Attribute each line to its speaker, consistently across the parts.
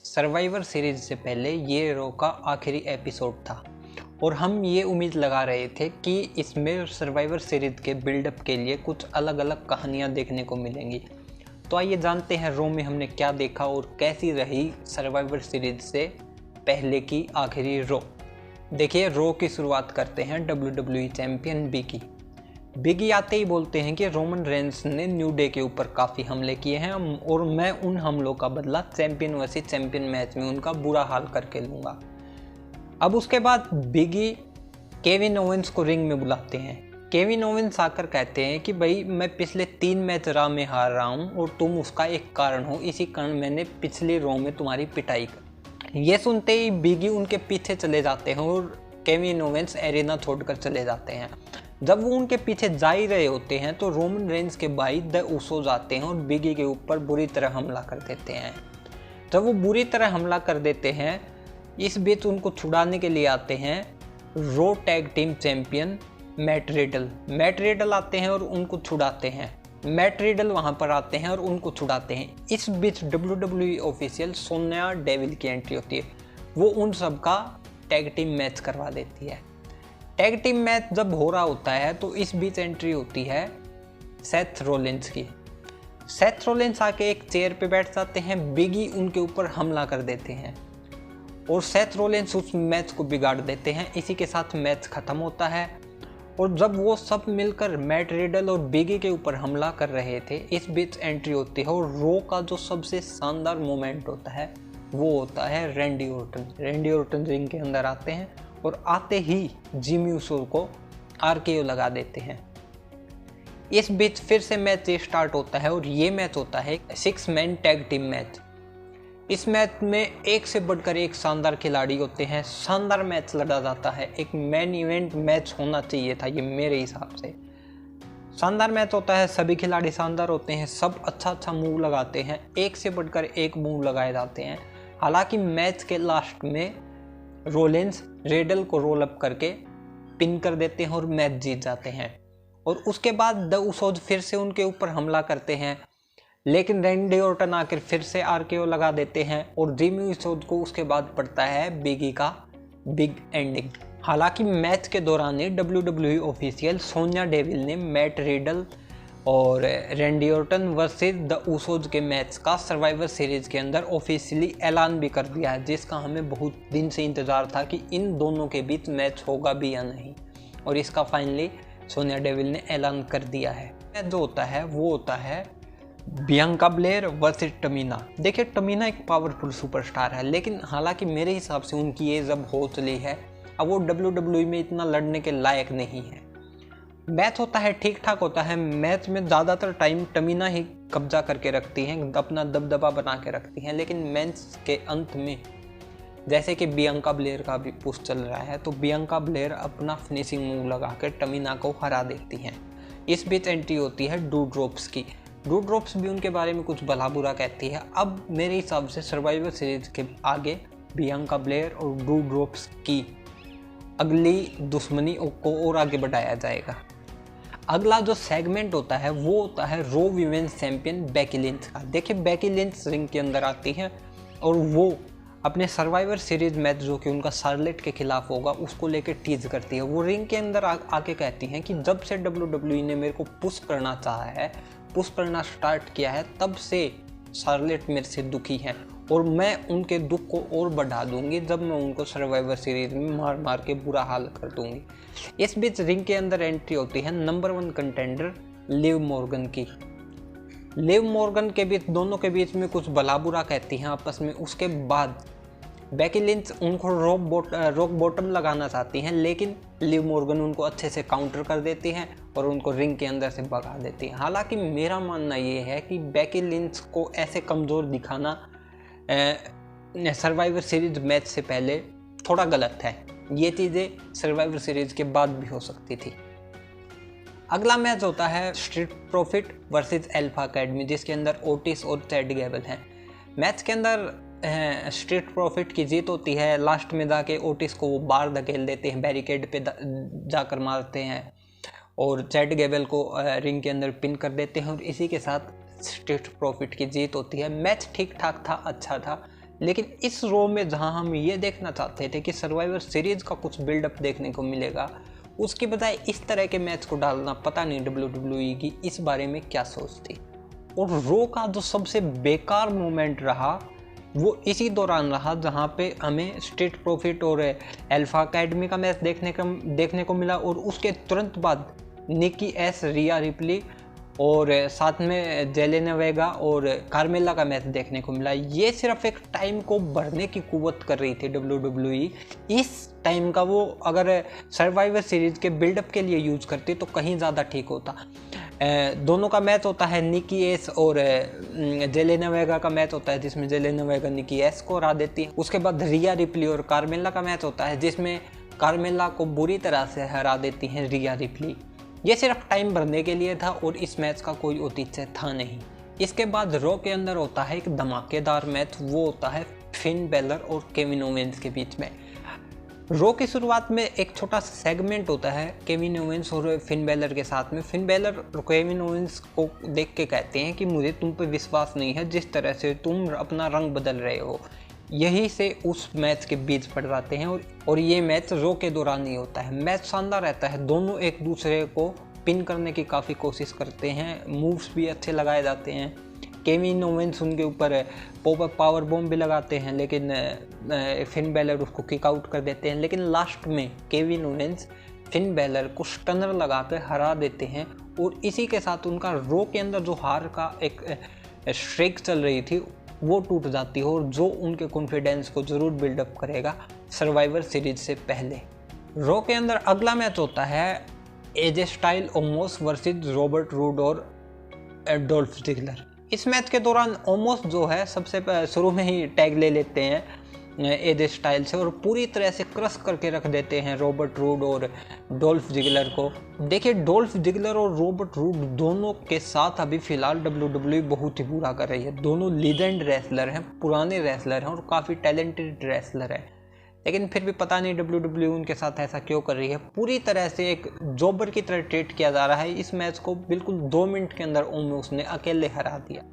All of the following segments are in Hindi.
Speaker 1: सर्वाइवर सीरीज से पहले ये रॉ का आखिरी एपिसोड था और हम ये उम्मीद लगा रहे थे कि इसमें सर्वाइवर सीरीज के बिल्डअप के लिए कुछ अलग अलग कहानियाँ देखने को मिलेंगी। तो आइए जानते हैं रॉ में हमने क्या देखा और कैसी रही सर्वाइवर सीरीज से पहले की आखिरी रॉ। देखिए, रॉ की शुरुआत करते हैं WWE चैंपियन बिगी आते ही बोलते हैं कि रोमन रेंस ने न्यू डे के ऊपर काफ़ी हमले किए हैं और मैं उन हमलों का बदला चैंपियन वर्सेस चैंपियन मैच में उनका बुरा हाल करके लूँगा। अब उसके बाद बिगी केविन ओवेंस को रिंग में बुलाते हैं। केविन ओवेंस आकर कहते हैं कि भाई मैं पिछले 3 मैच रॉ में हार रहा हूँ और तुम उसका एक कारण हो, इसी कारण मैंने पिछले रॉ में तुम्हारी पिटाई कर। ये सुनते ही बिगी उनके पीछे चले जाते हैं और केविन ओवेंस एरिना छोड़कर चले जाते हैं। जब वो उनके पीछे जा ही रहे होते हैं तो रोमन रेंस के भाई द उसोस आते हैं और बिगी के ऊपर बुरी तरह हमला कर देते हैं। जब वो बुरी तरह हमला कर देते हैं, इस बीच उनको छुड़ाने के लिए आते हैं raw tag team champion Matt Riddle आते हैं और उनको छुड़ाते हैं। मैट रिडल वहां पर आते हैं और उनको छुड़ाते हैं। इस बीच WWE ऑफिशियल सोनिया डेविल की एंट्री होती है। वो उन सब का टैग टीम मैच करवा देती है। टैग टीम मैच जब हो रहा होता है तो इस बीच एंट्री होती है सेथ रोलिंस की। सेथ रोलिंस आके एक चेयर पे बैठ जाते हैं। बिगी उनके ऊपर हमला कर देते हैं और सेथ रोलिंस उस मैच को बिगाड़ देते हैं। इसी के साथ मैच खत्म होता है और जब वो सब मिलकर मैट रिडल और बिगी के ऊपर हमला कर रहे थे, इस बीच एंट्री होती है और रॉ का जो सबसे शानदार मोमेंट होता है वो होता है रैंडी ऑर्टन रिंग के अंदर आते हैं और आते ही जिमी यूसो को RKO लगा देते हैं। इस बीच फिर से मैच स्टार्ट होता है और ये मैच होता है 6 मैन टैग टीम मैच। इस मैच में एक से बढ़कर एक शानदार खिलाड़ी होते हैं। शानदार मैच लड़ा जाता है। एक मैन इवेंट मैच होना चाहिए था ये मेरे हिसाब से। शानदार मैच होता है, सभी खिलाड़ी शानदार होते हैं, सब अच्छा मूव लगाते हैं, एक से बढ़कर एक मूव लगाए जाते हैं। हालांकि मैच के लास्ट में रोलिंस रेडल को रोल अप करके पिन कर देते हैं और मैच जीत जाते हैं। और उसके बाद द उसोस फिर से उनके ऊपर हमला करते हैं, लेकिन रैंडी ऑर्टन आकर फिर से RKO लगा देते हैं और जिमी यूसो को उसके बाद पड़ता है बिगी का बिग एंडिंग। हालांकि मैच के दौरान ही WWE ऑफिशियल सोनिया डेविल ने मैट रिडल और Randy Orton versus the Usos के मैच का सर्वाइवर सीरीज के अंदर ऑफिशियली ऐलान भी कर दिया है, जिसका हमें बहुत दिन से इंतज़ार था कि इन दोनों के बीच मैच होगा भी या नहीं, और इसका फाइनली सोनिया डेविल ने ऐलान कर दिया है। मैच जो होता है वो होता है बियांका ब्लेयर वर्सेस टमीना। देखिए, टमीना एक पावरफुल सुपरस्टार है, लेकिन हालांकि मेरे हिसाब से उनकी एज अब हो चली है, अब वो WWE में इतना लड़ने के लायक नहीं है। मैच होता है, ठीक ठाक होता है। मैच में ज़्यादातर टाइम टमीना ही कब्जा करके रखती हैं, अपना दबदबा बना के रखती हैं, लेकिन मैच के अंत में जैसे कि बियांका ब्लेयर का भी पुश चल रहा है तो बियांका ब्लेयर अपना फिनिशिंग मूव लगा कर टमीना को हरा देती हैं। इस बीच एंट्री होती है डूड्रॉप्स की। डूड्रॉप्स भी उनके बारे में कुछ भला बुरा कहती है। अब मेरे हिसाब से सर्वाइवर सीरीज के आगे बियांका ब्लेयर और डूड्रॉप्स की अगली दुश्मनी को और आगे बढ़ाया जाएगा। अगला जो सेगमेंट होता है वो होता है raw women's champion Becky Lynch का। देखिए, बेकी लिंच रिंग के अंदर आती है और वो अपने सर्वाइवर सीरीज मैच जो कि उनका शार्लेट के खिलाफ होगा उसको लेकर टीज करती है। वो रिंग के अंदर आके कहती हैं कि जब से WWE ने मेरे को पुश करना चाहा है, पुश करना स्टार्ट किया है, तब से शार्लेट मेरे से दुखी है और मैं उनके दुख को और बढ़ा दूंगी जब मैं उनको सर्वाइवर सीरीज में मार मार के बुरा हाल कर दूंगी। इस बीच रिंग के अंदर एंट्री होती है नंबर 1 कंटेंडर लिव मॉर्गन की। लिव मॉर्गन के बीच दोनों के बीच में कुछ भला बुरा कहती हैं आपस में। उसके बाद बेकी लिंच उनको रॉक बॉटम लगाना चाहती हैं, लेकिन लिव मॉर्गन उनको अच्छे से काउंटर कर देती हैं और उनको रिंग के अंदर से भगा देती हैं। हालांकि मेरा मानना ये है कि बेकी लिंच को ऐसे कमज़ोर दिखाना सर्वाइवर सीरीज मैच से पहले थोड़ा गलत है। ये चीज़ें सर्वाइवर सीरीज के बाद भी हो सकती थी। अगला मैच होता है street profit versus alpha academy, जिसके अंदर ओटिस और चैड गैबल हैं। मैच के अंदर स्ट्रीट प्रॉफिट की जीत होती है। लास्ट में जाके ओटिस को वो बाहर धकेल देते हैं, बैरिकेड पे जाकर मारते हैं और चैड गैबल को रिंग के अंदर पिन कर देते हैं और इसी के साथ स्ट्रीट प्रॉफिट की जीत होती है। मैच ठीक ठाक था, अच्छा था, लेकिन इस रो में जहां हम ये देखना चाहते थे कि सर्वाइवर सीरीज का कुछ बिल्डअप देखने को मिलेगा, उसके बजाय इस तरह के मैच को डालना, पता नहीं WWE की इस बारे में क्या सोचती। और रो का जो सबसे बेकार मोमेंट रहा वो इसी दौरान रहा जहां पे हमें स्ट्रीट प्रॉफिट और अल्फा अकेडमी का मैच देखने को मिला, और उसके तुरंत बाद निकी एस, रिया रिप्ली और साथ में जेलेना वेगा और कार्मेला का मैच देखने को मिला। ये सिर्फ एक टाइम को भरने की कुव्वत कर रही थी WWE। इस टाइम का वो अगर सर्वाइवर सीरीज के बिल्डअप के लिए यूज करती तो कहीं ज़्यादा ठीक होता। दोनों का मैच होता है, निकी एस और जेलेना वेगा का मैच होता है जिसमें जेलेना वेगा निकी एस को हरा देती है। उसके बाद रिया रिप्ली और कार्मेला का मैच होता है जिसमें कार्मेला को बुरी तरह से हरा देती हैं रिया रिप्ली। ये सिर्फ टाइम भरने के लिए था और इस मैच का कोई औचित्य था नहीं। इसके बाद रॉ के अंदर होता है एक धमाकेदार मैच, वो होता है फिन बेलर और केविन ओवेंस के बीच में। रॉ की शुरुआत में एक छोटा सा सेगमेंट होता है केविन ओवेंस और फिन बेलर के साथ में। फिन बेलर केविन ओवेंस को देख के कहते हैं कि मुझे तुम पे विश्वास नहीं है, जिस तरह से तुम अपना रंग बदल रहे हो। यही से उस मैच के बीच पड़ जाते हैं और ये मैच रॉ के दौरान ही होता है। मैच शानदार रहता है, दोनों एक दूसरे को पिन करने की काफ़ी कोशिश करते हैं, मूव्स भी अच्छे लगाए जाते हैं। केविन ओवेंस उनके ऊपर पॉपअप पावर बॉम्ब भी लगाते हैं, लेकिन फिन बेलर उसको किक आउट कर देते हैं। लेकिन लास्ट में केविन ओवेंस फिन बेलर को स्टनर लगा कर हरा देते हैं और इसी के साथ उनका रॉ के अंदर जो हार का एक स्ट्रेक चल रही थी वो टूट जाती है, और जो उनके कॉन्फिडेंस को ज़रूर बिल्डअप करेगा सर्वाइवर सीरीज से पहले। रॉ के अंदर अगला मैच होता है AJ Style Omos versus Robert Roode और डोल्फ जिगलर। इस मैच के दौरान ओमोस जो है सबसे शुरू में ही टैग ले लेते हैं एजे स्टाइल से और पूरी तरह से क्रश करके रख देते हैं रॉबर्ट रूड और डोल्फ जिगलर को। देखिए, डोल्फ जिगलर और रॉबर्ट रूड दोनों के साथ अभी फिलहाल WWE बहुत ही बुरा कर रही है। दोनों लीजेंड रेसलर हैं, पुराने रेसलर हैं और काफ़ी टैलेंटेड रेसलर हैं, लेकिन फिर भी पता नहीं WWE उनके साथ ऐसा क्यों कर रही है। पूरी तरह से एक जॉबर की तरह ट्रीट किया जा रहा है। इस मैच को बिल्कुल 2 मिनट के अंदर ओमोस ने अकेले हरा दिया।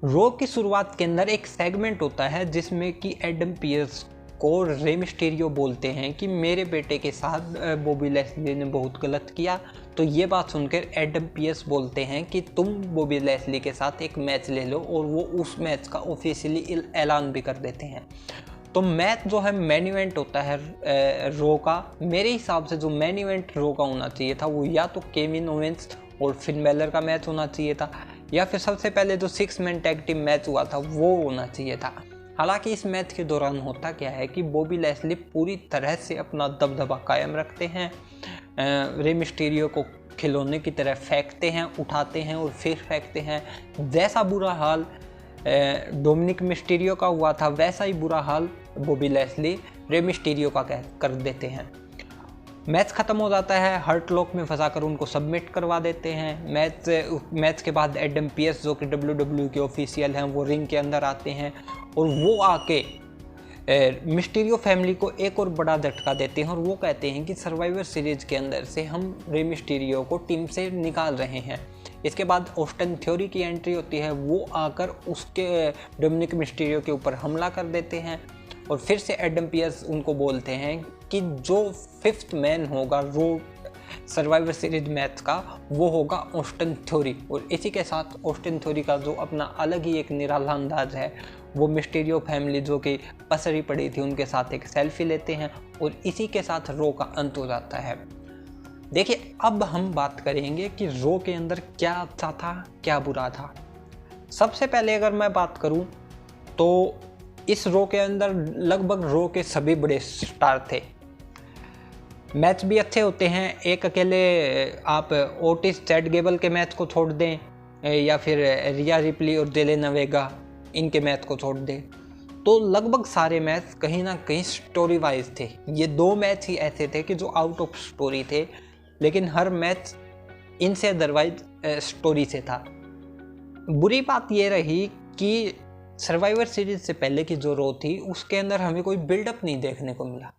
Speaker 1: रॉ की शुरुआत के अंदर एक सेगमेंट होता है जिसमें कि एडम पियर्स को रे मिस्टीरियो बोलते हैं कि मेरे बेटे के साथ बॉबी लेस्ली ने बहुत गलत किया। तो ये बात सुनकर एडम पियर्स बोलते हैं कि तुम बॉबी लेस्ली के साथ एक मैच ले लो, और वो उस मैच का ऑफिशियली ऐलान भी कर देते हैं। तो मैच जो है मेन इवेंट होता है रॉ का। मेरे हिसाब से जो मेन इवेंट रॉ का होना चाहिए था वो या तो केविन ओवेंस और फिन बेलर का मैच होना चाहिए था, या फिर सबसे पहले जो 6 मैन टैग टीम मैच हुआ था वो होना चाहिए था। हालांकि इस मैच के दौरान होता क्या है कि बॉबी लेस्ली पूरी तरह से अपना दबदबा कायम रखते हैं, रे मिस्टीरियो को खिलौने की तरह फेंकते हैं, उठाते हैं और फिर फेंकते हैं। जैसा बुरा हाल डोमिनिक मिस्टीरियो का हुआ था वैसा ही बुरा हाल बॉबी लेस्ली रे मिस्टीरियो का कर देते हैं। मैच ख़त्म हो जाता है, हर्ट लॉक में फंसाकर उनको सबमिट करवा देते हैं। मैच के बाद एडम पियर्स जो कि WWE के ऑफिशियल हैं वो रिंग के अंदर आते हैं और वो आके मिस्टीरियो फैमिली को एक और बड़ा झटका देते हैं और वो कहते हैं कि सर्वाइवर सीरीज के अंदर से हम रे मिस्टीरियो को टीम से निकाल रहे हैं। इसके बाद ऑस्टिन थ्योरी की एंट्री होती है, वो आकर उसके डोमिनिक मिस्टीरियो के ऊपर हमला कर देते हैं और फिर से एडम पियर्स उनको बोलते हैं कि जो 5th मैन होगा रो सर्वाइवर सीरीज मैच का वो होगा ऑस्टिन थ्योरी। और इसी के साथ ऑस्टिन थ्योरी का जो अपना अलग ही एक निराला अंदाज है, वो मिस्टीरियो फैमिली जो कि पसरी पड़ी थी उनके साथ एक सेल्फी लेते हैं और इसी के साथ रो का अंत हो जाता है। देखिए, अब हम बात करेंगे कि रो के अंदर क्या अच्छा था क्या बुरा था। सबसे पहले अगर मैं बात करूं तो इस रो के अंदर लगभग रो के सभी बड़े स्टार थे। मैच भी अच्छे होते हैं। एक अकेले आप ओटिस चैट गेबल के मैच को छोड़ दें या फिर रिया रिप्ली और जेलेना वेगा इनके मैच को छोड़ दें तो लगभग सारे मैच कहीं ना कहीं स्टोरी वाइज थे। ये 2 मैच ही ऐसे थे कि जो आउट ऑफ स्टोरी थे, लेकिन हर मैच इनसे अदरवाइज स्टोरी से था। बुरी बात ये रही कि सर्वाइवर सीरीज से पहले की जो रो थी उसके अंदर हमें कोई बिल्डअप नहीं देखने को मिला।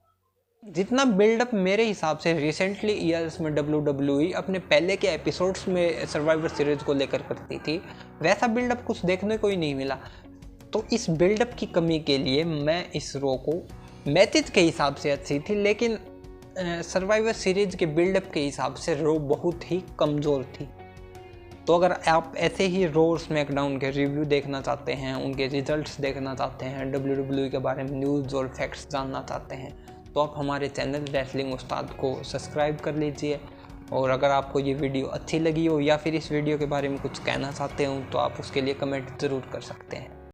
Speaker 1: जितना बिल्डअप मेरे हिसाब से रिसेंटली ईयर्स में WWE अपने पहले के एपिसोड्स में सर्वाइवर सीरीज को लेकर करती थी, वैसा बिल्डअप कुछ देखने को ही नहीं मिला। तो इस बिल्डअप की कमी के लिए मैं इस रो को मैचेस के हिसाब से अच्छी थी, लेकिन सर्वाइवर सीरीज के बिल्डअप के हिसाब से रो बहुत ही कमज़ोर थी। तो अगर आप ऐसे ही रो और स्मैकडाउन के रिव्यू देखना चाहते हैं, उनके रिजल्ट्स देखना चाहते हैं, WWE के बारे में न्यूज़ और फैक्ट्स जानना चाहते हैं, तो आप हमारे चैनल रेसलिंग उस्ताद को सब्सक्राइब कर लीजिए। और अगर आपको ये वीडियो अच्छी लगी हो या फिर इस वीडियो के बारे में कुछ कहना चाहते हो तो आप उसके लिए कमेंट ज़रूर कर सकते हैं।